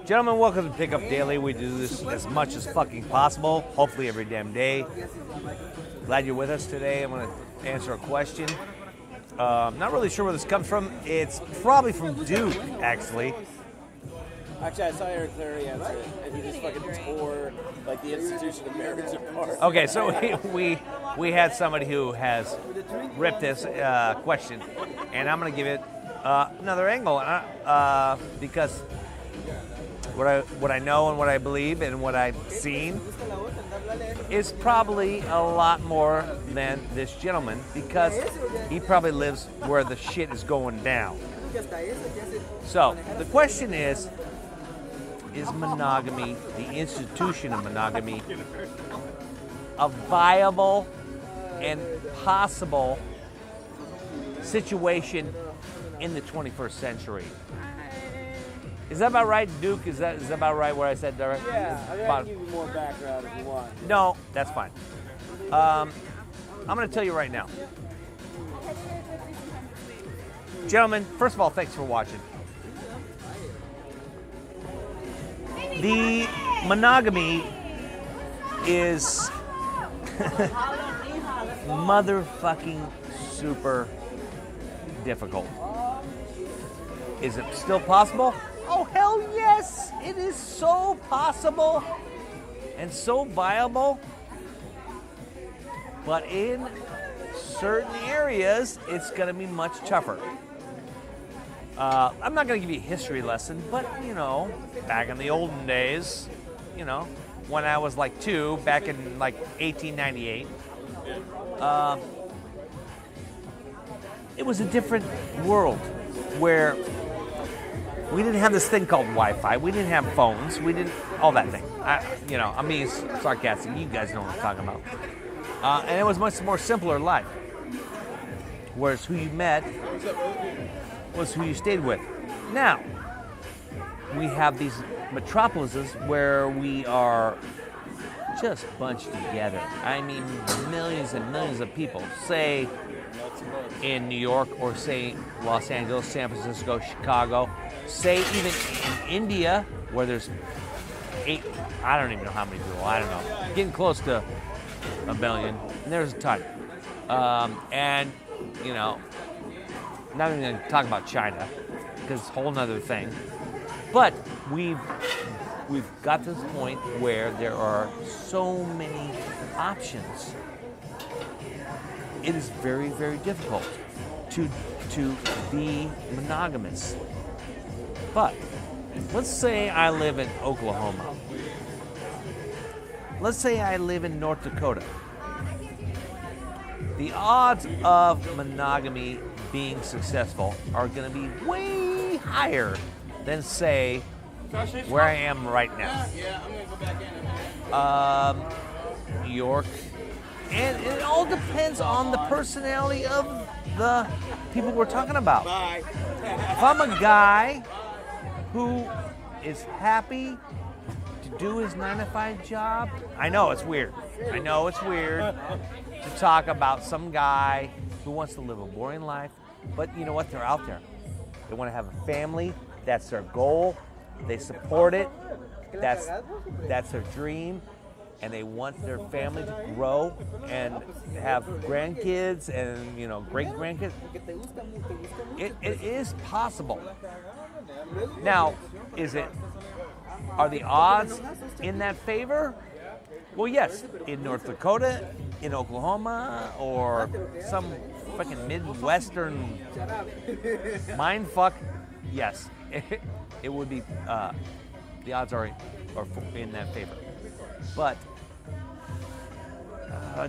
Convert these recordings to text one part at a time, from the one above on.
Gentlemen, welcome to Pickup Daily. We do this as much as fucking possible, hopefully every damn day. Glad you're with us today. I'm going to answer a question. Not really sure where this comes from. It's probably from Duke, actually. Actually, I saw Eric Clary answer it, and he just fucking tore like the institution of marriage apart. Okay, so we had somebody who has ripped this question, and I'm going to give it another angle because what I know and what I believe and what I've seen is probably a lot more than this gentleman, because he probably lives where the shit is going down. So the question is monogamy, the institution of monogamy, a viable and possible situation in the 21st century? Is that about right, Duke? Is that about right where I said that? Yeah, I can give you more background if you want. No, that's fine. I'm going to tell you right now. Gentlemen, first of all, thanks for watching. The monogamy is motherfucking super difficult. Is it still possible? Oh, hell yes! It is so possible and so viable. But in certain areas, it's going to be much tougher. I'm not going to give you a history lesson, but, you know, back in the olden days, you know, when I was like 2, back in like 1898, it was a different world where we didn't have this thing called Wi-Fi. We didn't have phones. We didn't, all that thing. I'm being sarcastic. You guys know what I'm talking about. And it was much more simpler life. Whereas who you met was who you stayed with. Now, we have these metropolises where we are just bunched together. I mean, millions and millions of people. Say in New York, or say Los Angeles, San Francisco, Chicago. Say even in India, where there's 8, I don't even know how many people, I don't know. Getting close to a billion, and there's a ton. And, you know, not even going to talk about China, because it's a whole nother thing. But we've got to this point where there are so many options. It is very, very difficult to be monogamous. But let's say I live in Oklahoma. Let's say I live in North Dakota. The odds of monogamy being successul are going to be way higher than, say, where I am right now. New York. And it all depends on the personality of the people we're talking about. If I'm a guy who is happy to do his 9-to-5 job, I know it's weird. I know it's weird to talk about some guy who wants to live a boring life, but you know what? They're out there. They want to have a family. That's their goal. They support it. That's their dream. And they want their family to grow and have grandkids and, you know, great-grandkids. It is possible. Now, are the odds in that favor? Well, yes. In North Dakota, in Oklahoma, or some fucking Midwestern mindfuck, yes. It would be, the odds are in that favor. But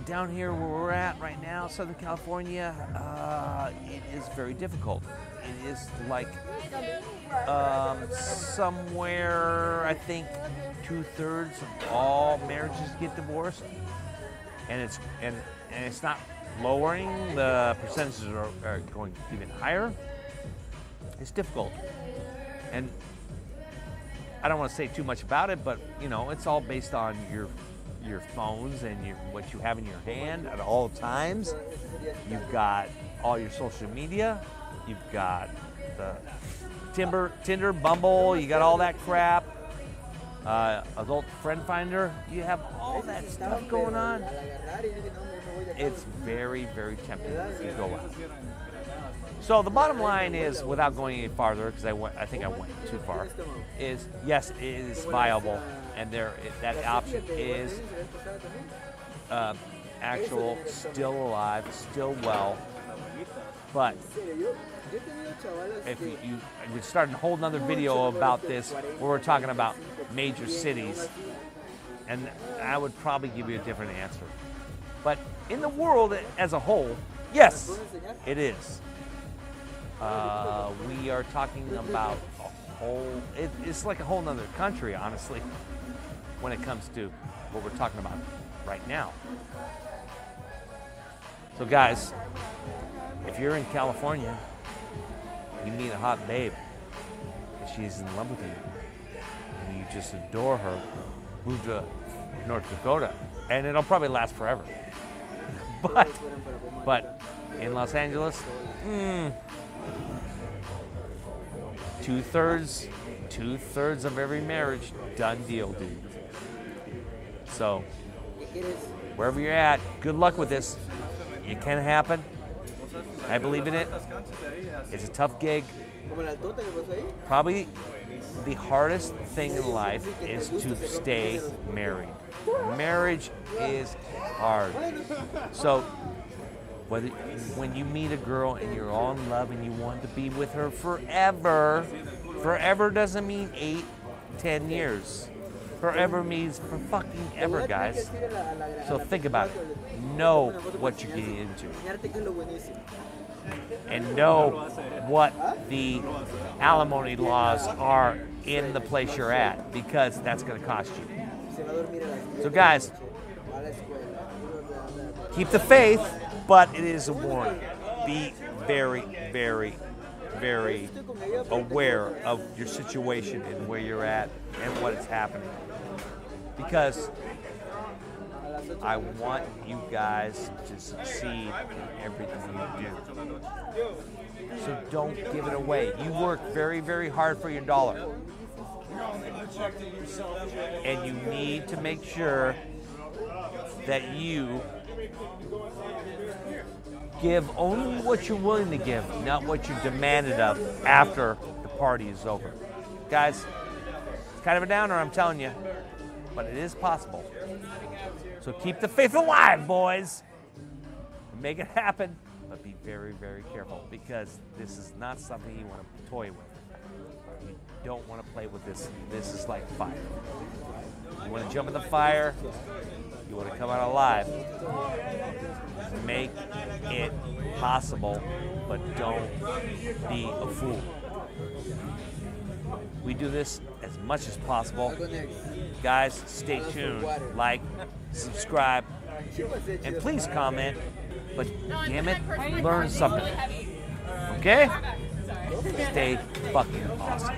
down here where we're at right now, Southern California, it is very difficult. It is like somewhere, I think, 2/3 of all marriages get divorced, and it's not lowering. The percentages are going even higher. It's difficult, and I don't want to say too much about it, but you know, it's all based on your phones and what you have in your hand at all times. You've got all your social media. You've got the Tinder, Bumble. You got all that crap. adult friend finder. You have all that stuff going on. It's very, very tempting to go out. So the bottom line is, without going any farther, because I think I went too far, is yes, it is viable, and that option is actual, still alive, still well. But if you would start a whole nother video about this, where we're talking about major cities, and I would probably give you a different answer. But in the world as a whole, yes, it is. We are talking about a whole, it's like a whole nother country, honestly, when it comes to what we're talking about right now. So guys, if you're in California, you meet a hot babe, and she's in love with you, and you just adore her, move to North Dakota, and it'll probably last forever. But in Los Angeles, two-thirds of every marriage, done deal, dude. So wherever you're at, good luck with this. It can happen. I believe in it. It's a tough gig. Probably the hardest thing in life is to stay married. Marriage is hard. So when you meet a girl and you're all in love and you want to be with her forever, forever doesn't mean 8, 10 years. Forever means for fucking ever, guys. So think about it. Know what you're getting into. And know what the alimony laws are in the place you're at, because that's going to cost you. So guys, keep the faith, but it is a warning. Be very, very, very aware of your situation and where you're at and what is happening. Because I want you guys to succeed in everything you do. So don't give it away. You work very, very hard for your dollar. And you need to make sure that you give only what you're willing to give, not what you're demanded of after the party is over. Guys, it's kind of a downer, I'm telling you, but it is possible. So keep the faith alive, boys. Make it happen, but be very, very careful, because this is not something you want to toy with. You don't want to play with this. This is like fire. You want to jump in the fire, you want to come out alive. Make it possible, but don't be a fool. We do this as much as possible. Guys, stay tuned, like, subscribe, and please comment, but damn it, learn something. Okay? Stay fucking awesome.